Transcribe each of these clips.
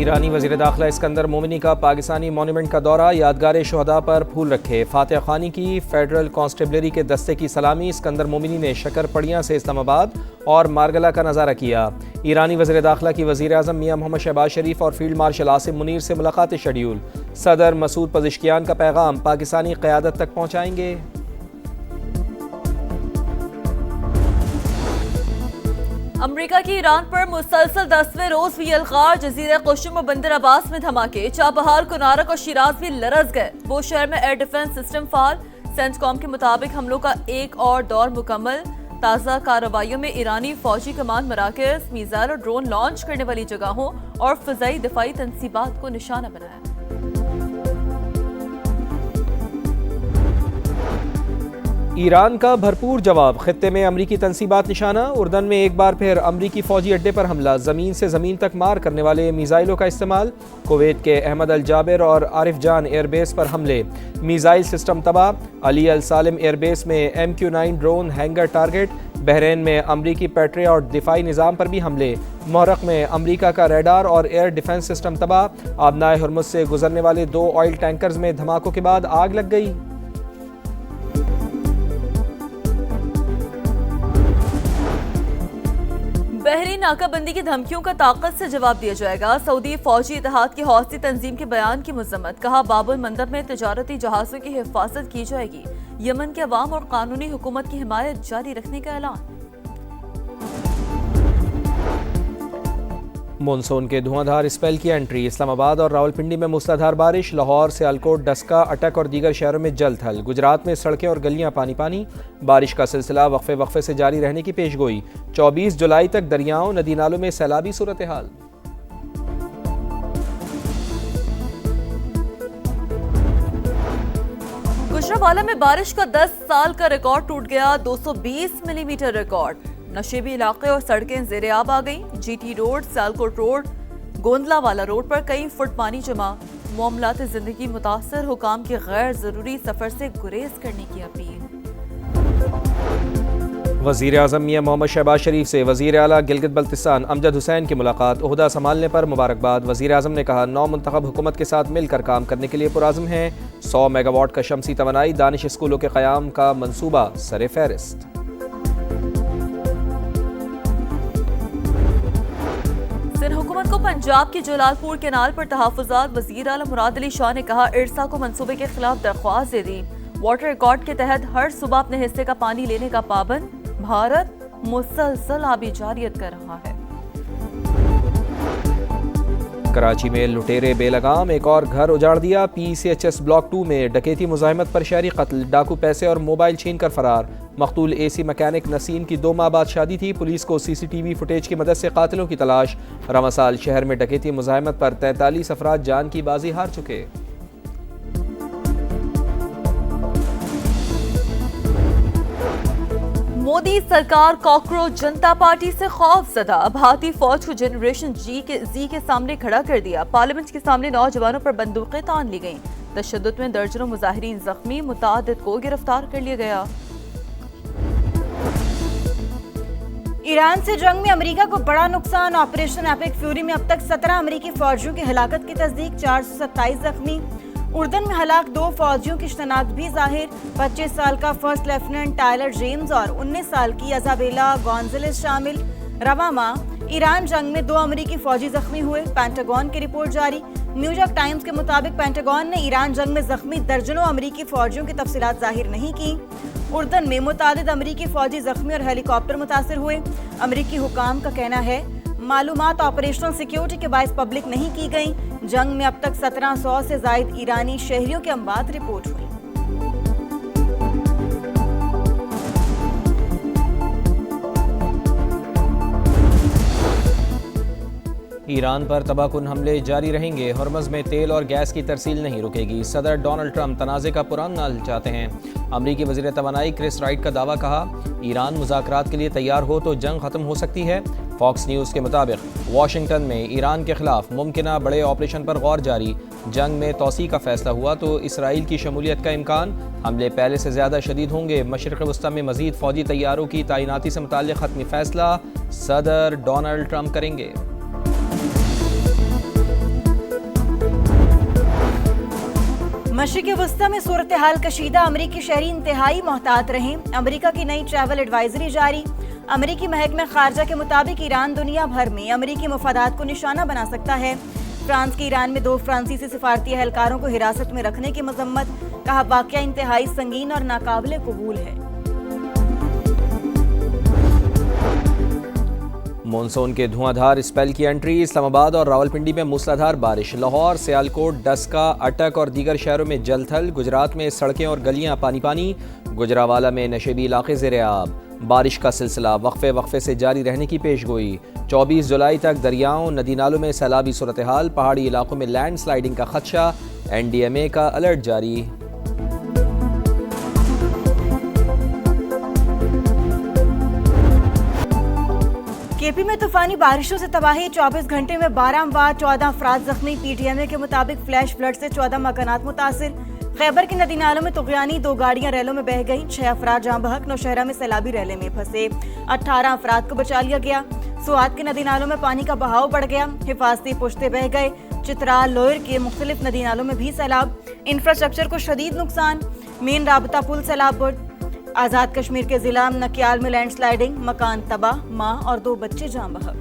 ईरानी वज़ीर दाखिला इस्कंदर मोमिनी का पाकिस्तानी मॉन्यूमेंट का दौरा, यादगार शुहदा पर फूल रखे। फातिहा खानी की फेडरल कांस्टेबलरी के दस्ते की सलामी। इस्कंदर मोमिनी ने शकरपड़ियाँ से इस्लामाबाद और मारगला का नज़ारा किया। ईरानी वज़ीर दाखिला की वज़ीर आज़म मियां मोहम्मद शहबाज शरीफ और फील्ड मार्शल आसिम मुनीर से मुलाकात शेड्यूल। सदर मसूद पज़िश्कियान का पैगाम पाकिस्तानी क़यादत तक पहुँचाएंगे। अमरीका की ईरान पर मुसलसल 10वें रोज भी यलगार। जजीरा कुशुम और बंदर अब्बास में धमाके। चाबहार, कुनारक और शिराज भी लरज गए। वो शहर में एयर डिफेंस सिस्टम फाल। सेंटकॉम के मुताबिक हमलों का एक और दौर मुकम्मल। ताज़ा कार्रवाइयों में ईरानी फौजी कमान मराकज़, मीज़ाइल और ड्रोन लॉन्च करने वाली जगहों और फ़िज़ाई दिफाई तनसीबात को निशाना बनाया। ईरान का भरपूर जवाब। खित्ते में अमरीकी तनसीबात निशाना। उर्दन में एक बार फिर अमरीकी फौजी अड्डे पर हमला। ज़मीन से ज़मीन तक मार करने वाले मीज़ाइलों का इस्तेमाल। कुवैत के अहमद अल जाबिर और आरिफ जान एयरबेस पर हमले। मीज़ाइल सिस्टम तबाह। अली अल सालिम एयरबेस में MQ-9 drone hanger target. Bahrain में अमरीकी पेट्रियट और दिफाई निज़ाम पर भी हमले। मोहरक में अमरीका का रेडार और एयर डिफेंस सिस्टम तबाह। आबनाए हुर्मुज़ से गुजरने वाले 2 ऑयल टैंकर्स में धमाकों के बाद आग लग गई। बहरीन नाकाबंदी की धमकियों का ताकत से जवाब दिया जाएगा। सऊदी फौजी इत्तेहाद की हौसी तंजीम के बयान की मजम्मत। कहा, बाबुल मंदब में तिजारती जहाज़ों की हिफाजत की जाएगी। यमन के अवाम और कानूनी हुकूमत की हिमायत जारी रखने का ऐलान। मानसून के धुआंधार स्पेल की एंट्री। इस्लामाबाद और रावलपिंडी में मूसलाधार बारिश। लाहौर, सियालकोट, डस्का, अटक और दीगर शहरों में जल थल। गुजरात में सड़कें और गलियां पानी पानी। बारिश का सिलसिला वक्फे वक्फे से जारी रहने की पेशगोई। 24 जुलाई तक दरियाओं नदी नालों में सैलाबी सूरत हाल। गुजरांवाला में बारिश का 10 साल का रिकॉर्ड टूट गया। 220 मिलीमीटर रिकॉर्ड। नशेबी इलाके और सड़कें ज़ेरे आब आ गईं। GT road, Sialkot road, Gondlanwala road पर कई फुट पानी जमा। मामलात जिंदगी मुतासर। हुकाम की गैर जरूरी सफर से गुरेज करने की अपील। वज़ीर आज़म मियां मोहम्मद शहबाज शरीफ से वज़ीर आला गिलगित बल्तिस्तान अमजद हुसैन की मुलाकात। ओहदा संभालने पर मुबारकबाद। वज़ीर आज़म ने कहा, नौ मुंतखब हुकूमत के साथ मिलकर काम करने के लिए पुराज़म हैं। 100 मेगावाट का शमसी तवानाई दानिश स्कूलों के क़याम का मंसूबा सरे फहरिस्त। सिंध हुकूमत को पंजाब की जलालपुर कैनाल पर तहफ़्फ़ुज़ात। वज़ीर आला मुराद अली शाह ने कहा, इरसा को मंसूबे के खिलाफ दरख्वास्त दे दी। वाटर रिकॉर्ड के तहत हर सुबह अपने हिस्से का पानी लेने का पाबंद। भारत मुसलसल आबी जारियत कर रहा है। कराची में लुटेरे बेलगाम, एक और घर उजाड़ दिया। PCHS ब्लॉक 2 में डकैती मुज़ाहिमत पर शहरी कत्ल। डाकू पैसे और मोबाइल छीन कर फरार। मकतूल AC मैकेनिक नसीम की 2 माह बाद शादी थी। पुलिस को CCTV फुटेज की मदद से कातिलों की तलाश। रमसाल शहर में डकैती मुज़ाहिमत पर 43 अफराद जान की बाजी हार चुके। मोदी सरकार कॉकरोच जनता पार्टी से खौफजदा। भारतीय फौज को जनरेशन जी के सामने खड़ा कर दिया। पार्लियामेंट के सामने नौजवानों पर बंदूकें तान ली गईं। तशद्दुद में दर्जनों मुजाहिरीन जख्मी। मुतादिद को गिरफ्तार कर लिया गया। ईरान से जंग में अमेरिका को बड़ा नुकसान। ऑपरेशन एपिक फ्यूरी में अब तक 17 अमेरिकी फौजियों की हलाकत की तस्दीक। 427 जख्मी। उर्दन में हलाक 2 फौजियों की शनाख्त भी जाहिर। 25 साल का फर्स्ट लेफ्टिनेंट टायलर जेम्स और 19 साल की अजाबेला गॉन्जलेस शामिल। रवा माह ईरान जंग में 2 अमेरिकी फौजी जख्मी हुए। पेंटागन की रिपोर्ट जारी। न्यूयॉर्क टाइम्स के मुताबिक पेंटागन ने ईरान जंग में जख्मी दर्जनों अमेरिकी फौजियों की तफसीलात जाहिर नहीं की। उर्दन में मुतादिद अमेरिकी फौजी जख्मी और हेलीकॉप्टर मुतासर हुए। अमेरिकी हुकाम का कहना है, मालूमात ऑपरेशनल सिक्योरिटी के बायस पब्लिक नहीं की गई। जंग में अब तक 1700 से जायद ईरानी शहरियों के अमवात रिपोर्ट हुई। ईरान पर तबाहकुन हमले जारी रहेंगे। हॉर्मज़ में तेल और गैस की तरसील नहीं रुकेगी। सदर डोनाल्ड ट्रंप तनाज़े का पुराना हल चाहते हैं। अमरीकी वज़ीर तवानाई क्रिस राइट का दावा। कहा, ईरान मुज़ाकरात के लिए तैयार हो तो जंग ख़त्म हो सकती है। फॉक्स न्यूज़ के मुताबिक वाशिंगटन में ईरान के खिलाफ मुमकिना बड़े ऑपरेशन पर गौर जारी। जंग में तोसी का फैसला हुआ तो इसराइल की शमूलियत का इम्कान। हमले पहले से ज़्यादा शदीद होंगे। मशरिक़ वस्ता में मज़ीद फ़ौजी तैयारों की तैनाती से मुताल्लिक़ हतमी फ़ैसला सदर डोनाल्ड ट्रंप करेंगे। मशरिक़ वस्ता में सूरत हाल कशीदा, अमरीकी शहरी इंतहाई मोहतात रहें। अमरीका की नई ट्रैवल एडवाइजरी जारी। अमरीकी महकमे खारजा के मुताबिक ईरान दुनिया भर में अमरीकी मफादात को निशाना बना सकता है। फ्रांस के ईरान में 2 फ्रांसीसी सिफारती एहलकारों को हिरासत में रखने की मजम्मत, कहा वाक़या इंतहाई संगीन और नाकाबिले कबूल है। मॉनसून के धुआंधार स्पेल की एंट्री। इस्लामाबाद और रावलपिंडी में मूसलाधार बारिश। लाहौर, सियालकोट, डस्का, अटक और दीगर शहरों में जलथल। गुजरात में सड़कें और गलियां पानी पानी। गुजरावाला में नशेबी इलाके ज़ेर-ए-आब। बारिश का सिलसिला वक्फे वक्फे से जारी रहने की पेशगोई। 24 जुलाई तक दरियाओं नदी नालों में सैलाबी सूरत हाल। पहाड़ी इलाकों में लैंड स्लाइडिंग का खदशा। NDMA का अलर्ट जारी। केपी में तूफानी बारिशों से तबाही। 24 घंटे में 12 अमवात, 14 अफराद जख्मी। PTMA के मुताबिक फ्लैश फ्लड से 14 मकानात मुतासिर। खैबर की नदी नालों में तुगयानी 2 गाड़ियां रैलों में बह गईं। 6 अफराद जहां बहक। नौशहरा में सैलाबी रैले में फंसे 18 अफराद को बचा लिया गया। सुआत की नदी नालों में पानी का बहाव बढ़ गया। हिफाजती पुश्ते बह गए। चित्राल, लोयर के मुख्तलिफ नदी नालों में भी सैलाब। इंफ्रास्ट्रक्चर को शदीद नुकसान। मेन राबता पुल सैलाब। आज़ाद कश्मीर के जिला नकियाल में लैंडस्लाइडिंग, मकान तबाह, माँ और 2 बच्चे जाँ बहक।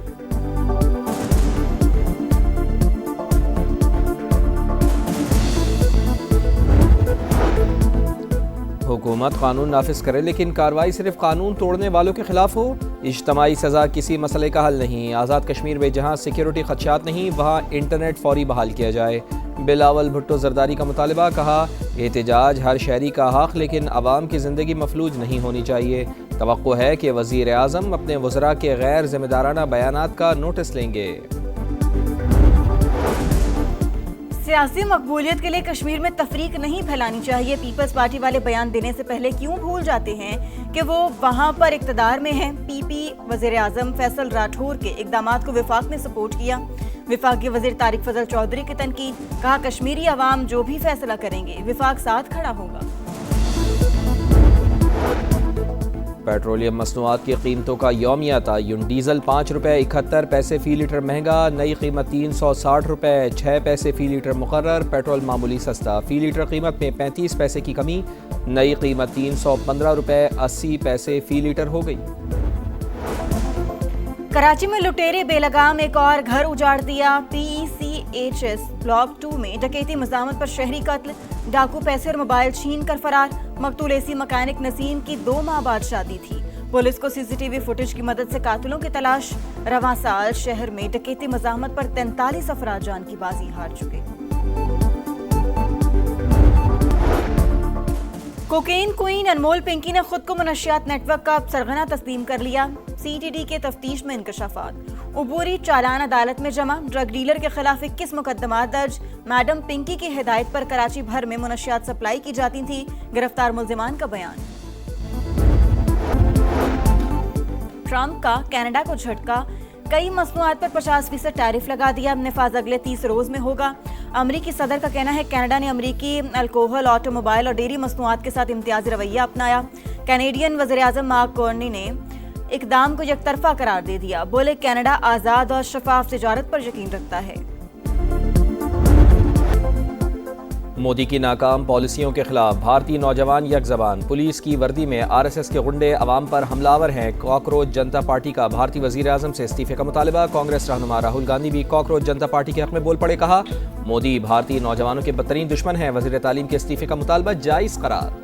हुकूमत कानून नाफिज करे लेकिन कार्रवाई सिर्फ कानून तोड़ने वालों के खिलाफ हो। इज्तमाई सज़ा किसी मसले का हल नहीं। आज़ाद कश्मीर में जहाँ सिक्योरिटी खदशात नहीं वहाँ इंटरनेट फौरी बहाल किया जाए। बिलावल भुट्टो जरदारी का मुतालबा, कहा एहतजाज हर शहरी का हक लेकिन आवाम की ज़िंदगी मफलूज नहीं होनी चाहिए। तवक्को है कि वज़ीर आज़म अपने वज़रा के गैर ज़िम्मेदाराना बयानात का नोटिस लेंगे। सियासी मकबूलियत के लिए कश्मीर में तफरीक नहीं फैलानी चाहिए। पीपल्स पार्टी वाले बयान देने से पहले क्यों भूल जाते हैं कि वो वहां पर इक़्तिदार में हैं। PP वज़ीर आज़म फैसल राठौर के इक़दामात को विफाक ने सपोर्ट किया। विफाकी वज़ीर तारिक फजल चौधरी की तनकीद, कहा कश्मीरी अवाम जो भी फैसला करेंगे विफाक साथ खड़ा होगा। पेट्रोलियम मसनूआत की कीमतों का यौमिया तयन। डीजल 5 रुपये 71 पैसे फ़ी लीटर महंगा। नई कीमत 360 रुपये 6 पैसे फ़ी लीटर मुकर्रर। पेट्रोल मामूली सस्ता। फ़ी लीटर कीमत में 35 पैसे की कमी। नई कीमत 315 रुपये 80 पैसे फ़ी लीटर हो गई। कराची में लुटेरे बेलगाम एक और घर उजाड़ दिया। PCHS ब्लॉक 2 में डकैती मज़ामत पर शहरी कत्ल। डाकू पैसे और मोबाइल छीन कर फरार। मकतूल AC मकैनिक नसीम की 2 माह बाद शादी थी। पुलिस को CCTV फुटेज की मदद से कातिलों की तलाश। रवां साल शहर में डकैती मज़ामत पर 43 अफराद जान की बाजी हार चुके। कोकेन क्वीन अनमोल पिंकी ने खुद को मनशियात नेटवर्क का सरगना तस्लीम कर लिया। CTD के तफ्तीश में इंकशाफात। उबूरी चालान अदालत में जमा। ड्रग डीलर के खिलाफ 21 मुकदमा दर्ज। मैडम पिंकी की हिदायत पर कराची भर में मनशियात सप्लाई की जाती थी। गिरफ्तार मुल्जिमान का बयान। ट्रंप का कनाडा को झटका। कई मसनूआत पर 50% टैरिफ लगा दिया। निफाज अगले 30 रोज में होगा। अमरीकी सदर का कहना है कनाडा ने अमरीकी अल्कोहल, ऑटोमोबाइल और डेयरी मसनूआत के साथ इम्तियाजी रवैया अपनाया। कैनेडियन वज़ीर आज़म मार्क कार्नी ने इक़दाम को यकतरफा करार दे दिया। बोले कनाडा आज़ाद और शफाफ तिजारत पर यकीन रखता है। मोदी की नाकाम पॉलिसियों के खिलाफ भारतीय नौजवान यकजबान। पुलिस की वर्दी में RSS के गुंडे अवाम पर हमलावर हैं। कॉकरोच जनता पार्टी का भारतीय वजीर आज़म से इस्तीफे का मुतालबा। कांग्रेस रहनुमा राहुल गांधी भी कॉकरोच जनता पार्टी के हक में बोल पड़े। कहा मोदी भारतीय नौजवानों के बदतरीन दुश्मन हैं। वजीर तालीम के इस्तीफे का मुतालबा जायज़ करार।